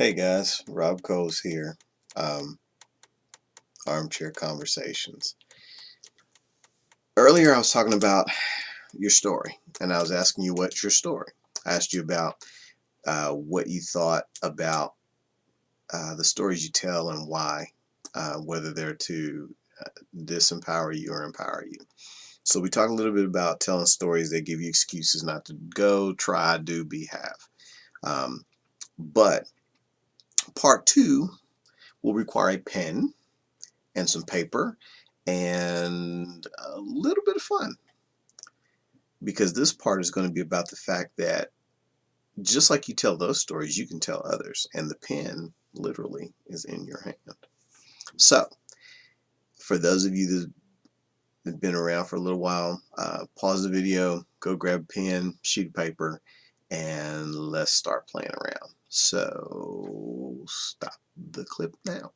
Hey guys, Rob Coles here. Um, Armchair Conversations. Earlier I was talking about your story, and I was asking you what's your story. I asked you about what you thought about the stories you tell and why, whether they're to disempower you or empower you. So we talked a little bit about telling stories that give you excuses not to go, try, do, be, have. But part two will require a pen and some paper and a little bit of fun, because this part is going to be about the fact that just like you tell those stories, you can tell others, and the pen literally is in your hand. So for those of you that have been around for a little while, pause the video, go grab a pen, sheet of paper, and let's start playing around. So stop the clip now.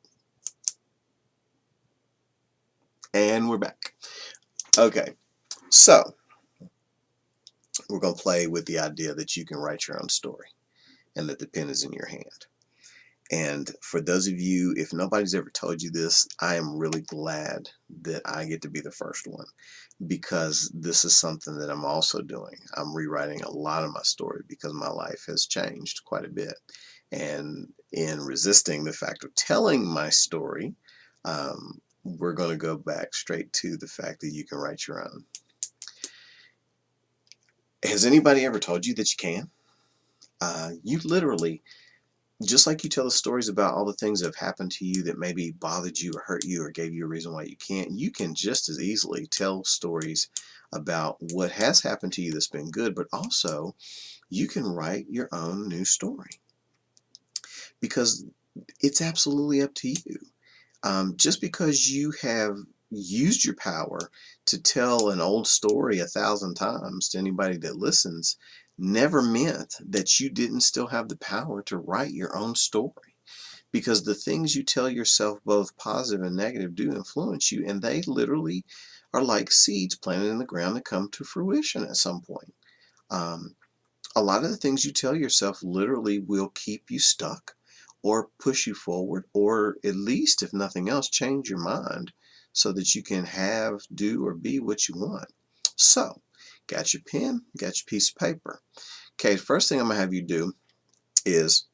And we're back. Okay, so we're going to play with the idea that you can write your own story and that the pen is in your hand. And for those of you, if nobody's ever told you this, I am really glad that I get to be the first one, because this is something that I'm also doing. I'm rewriting a lot of my story because my life has changed quite a bit. And in resisting the fact of telling my story, we're going to go back straight to the fact that you can write your own. Has anybody ever told you that you can? You literally, just like you tell the stories about all the things that have happened to you that maybe bothered you or hurt you or gave you a reason why you can't, you can just as easily tell stories about what has happened to you that's been good, but also you can write your own new story, because it's absolutely up to you. Just because you have used your power to tell an old story 1,000 times to anybody that listens never meant that you didn't still have the power to write your own story, because the things you tell yourself, both positive and negative, do influence you, and they literally are like seeds planted in the ground that come to fruition at some point. Um, a lot of the things you tell yourself literally will keep you stuck or push you forward, or at least, if nothing else, change your mind so that you can have, do, or be what you want. So, got your pen, got your piece of paper. Okay, first thing I'm going to have you do is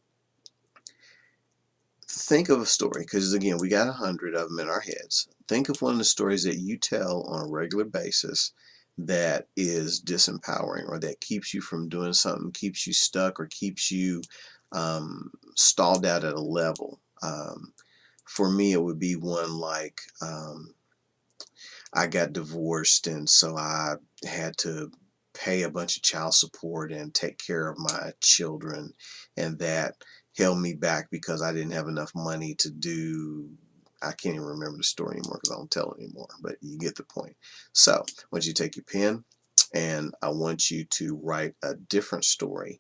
think of a story, because again, we got 100 of them in our heads. Think of one of the stories that you tell on a regular basis that is disempowering, or that keeps you from doing something, keeps you stuck, or keeps you stalled out at a level. For me, it would be one like, I got divorced, and so I had to pay a bunch of child support and take care of my children, and that held me back because I didn't have enough money to do. I can't even remember the story anymore because I don't tell it anymore, but you get the point. So I want you to take your pen, and I want you to write a different story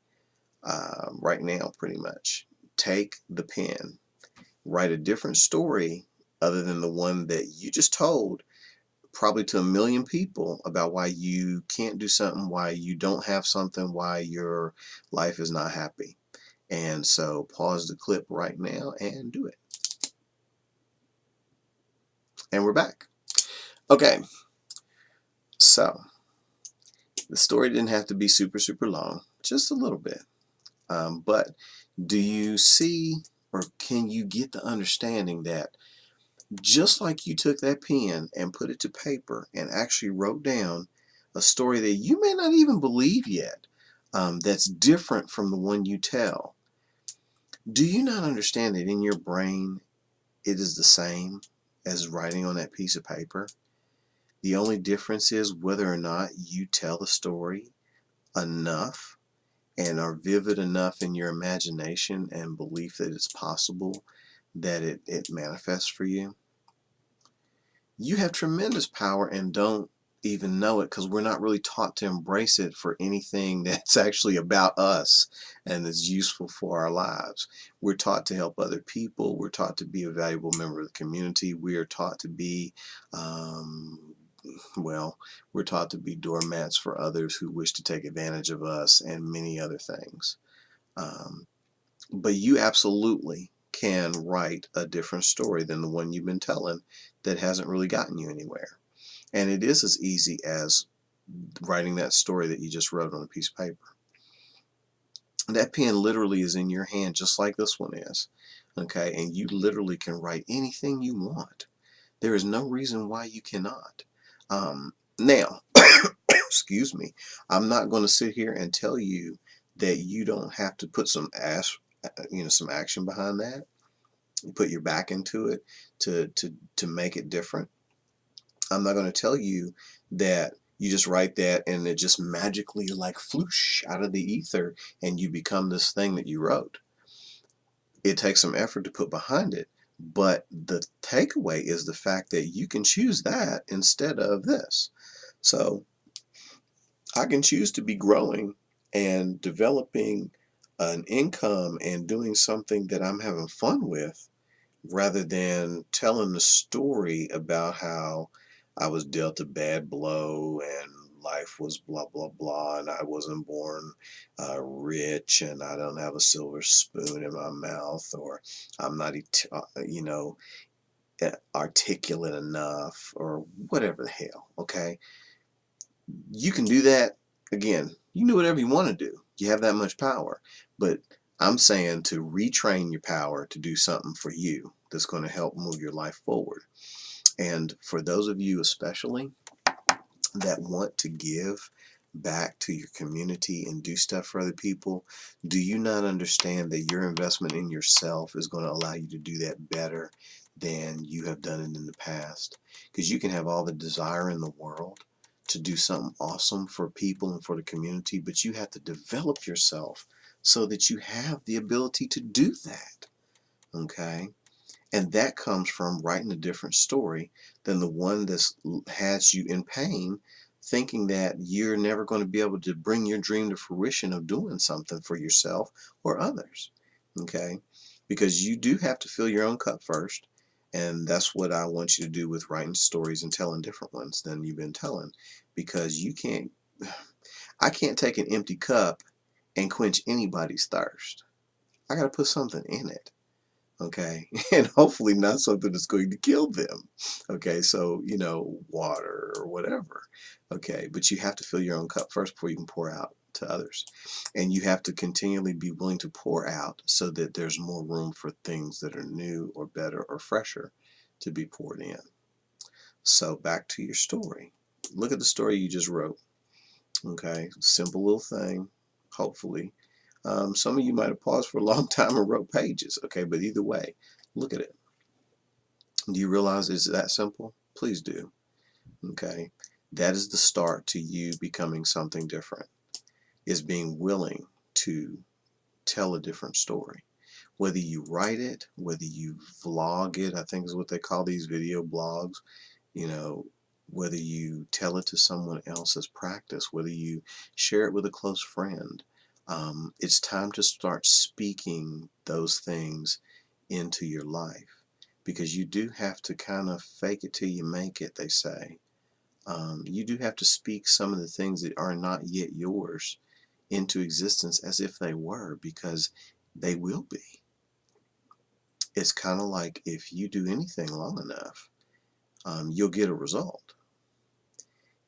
right now, pretty much. Take the pen, write a different story other than the one that you just told, probably to 1,000,000 people, about why you can't do something, why you don't have something, why your life is not happy. And so pause the clip right now and do it. And we're back. Okay, so the story didn't have to be super, super long, just a little bit. But do you see, or can you get the understanding that just like you took that pen and put it to paper and actually wrote down a story that you may not even believe yet, that's different from the one you tell, do you not understand that in your brain it is the same as writing on that piece of paper? The only difference is whether or not you tell the story enough and are vivid enough in your imagination and belief that it's possible that it manifests for you. You have tremendous power and don't even know it, because we're not really taught to embrace it for anything that's actually about us and is useful for our lives. We're taught to help other people. We're taught to be a valuable member of the community. We are taught to be, well, we're taught to be doormats for others who wish to take advantage of us, and many other things. Um, But you absolutely can write a different story than the one you've been telling that hasn't really gotten you anywhere. And it is as easy as writing that story that you just wrote on a piece of paper. That pen literally is in your hand just like this one is. Okay, and you literally can write anything you want. There is no reason why you cannot. Now, excuse me, I'm not going to sit here and tell you that you don't have to put some action behind that. You put your back into it to make it different. I'm not going to tell you that you just write that and it just magically like floosh out of the ether and you become this thing that you wrote. It takes some effort to put behind it, but the takeaway is the fact that you can choose that instead of this. So I can choose to be growing and developing an income and doing something that I'm having fun with rather than telling the story about how I was dealt a bad blow and life was blah blah blah and I wasn't born rich and I don't have a silver spoon in my mouth or I'm not articulate enough or whatever the hell. Okay, you can do that. Again, you can do whatever you want to do. You have that much power. But I'm saying to retrain your power to do something for you that's going to help move your life forward. And for those of you especially that want to give back to your community and do stuff for other people, do you not understand that your investment in yourself is going to allow you to do that better than you have done it in the past? Because you can have all the desire in the world to do something awesome for people and for the community, but you have to develop yourself so that you have the ability to do that. Okay? And that comes from writing a different story than the one that has you in pain, thinking that you're never going to be able to bring your dream to fruition of doing something for yourself or others. Okay? Because you do have to fill your own cup first. And that's what I want you to do with writing stories and telling different ones than you've been telling. Because I can't take an empty cup and quench anybody's thirst. I got to put something in it. Okay, and hopefully not something that's going to kill them. Okay, so water or whatever. Okay, but you have to fill your own cup first before you can pour out to others, and you have to continually be willing to pour out so that there's more room for things that are new or better or fresher to be poured in. So back to your story. Look at the story you just wrote. Okay, simple little thing, hopefully. Some of you might have paused for a long time and wrote pages. Okay, but either way, look at it. Do you realize it's that simple? Please do. Okay, that is the start to you becoming something different. Is being willing to tell a different story. Whether you write it, whether you vlog it, I think is what they call these video blogs, you know, whether you tell it to someone else as practice, whether you share it with a close friend, it's time to start speaking those things into your life because you do have to kind of fake it till you make it, they say. You do have to speak some of the things that are not yet yours into existence as if they were because they will be. It's kind of like if you do anything long enough, you'll get a result.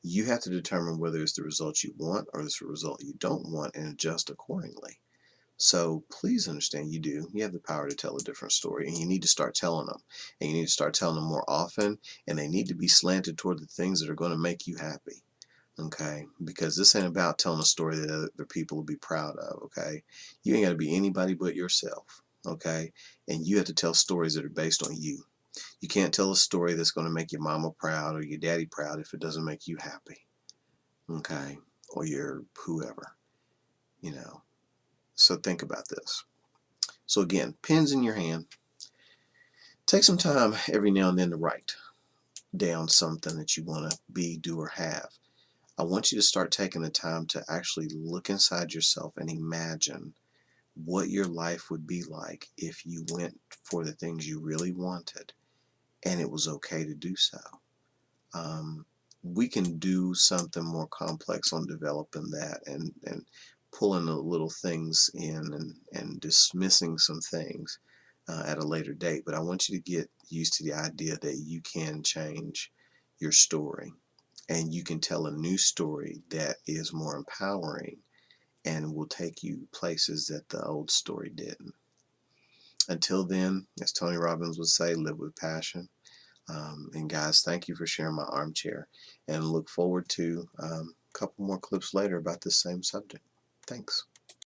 You have to determine whether it's the result you want or it's the result you don't want and adjust accordingly. So please understand you have the power to tell a different story and you need to start telling them. And you need to start telling them more often and they need to be slanted toward the things that are going to make you happy. Okay? Because this ain't about telling a story that other people will be proud of. Okay? You ain't got to be anybody but yourself. Okay? And you have to tell stories that are based on you. You can't tell a story that's going to make your mama proud or your daddy proud if it doesn't make you happy. Okay? Or your whoever, you know. So think about this. So again, pen's in your hand. Take some time every now and then to write down something that you want to be, do, or have. I want you to start taking the time to actually look inside yourself and imagine what your life would be like if you went for the things you really wanted and it was okay to do so. We can do something more complex on developing that and pulling the little things in and dismissing some things at a later date. But I want you to get used to the idea that you can change your story and you can tell a new story that is more empowering and will take you places that the old story didn't. Until then, as Tony Robbins would say, live with passion. And guys, thank you for sharing my armchair, and look forward to a couple more clips later about this same subject. Thanks.